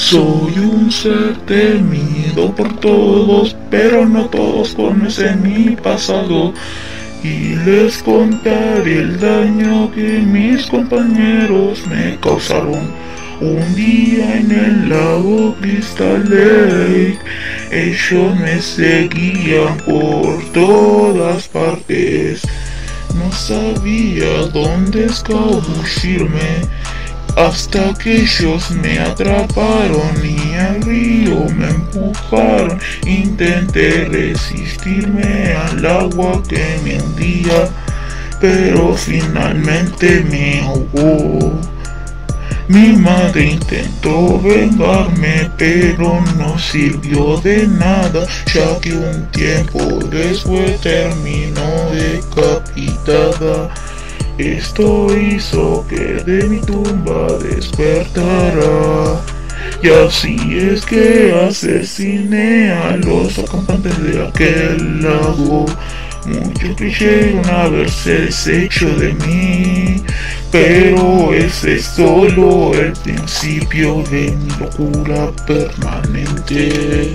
Soy un ser temido por todos, pero no todos conocen mi pasado. Y les contaré el daño que mis compañeros me causaron. Un día en el lago Crystal Lake, ellos me seguían por todas partes. No sabía dónde escabullirme, hasta que ellos me atraparon y al río me empujaron. Intenté resistirme al agua que me hundía, pero finalmente me ahogó. Mi madre intentó vengarme, pero no sirvió de nada, ya que un tiempo después terminó decapitada. Esto hizo que de mi tumba despertara. Y así es que asesiné a los acampantes de aquel lago. Muchos creyeron haberse deshecho de mí, pero ese es solo el principio de mi locura permanente.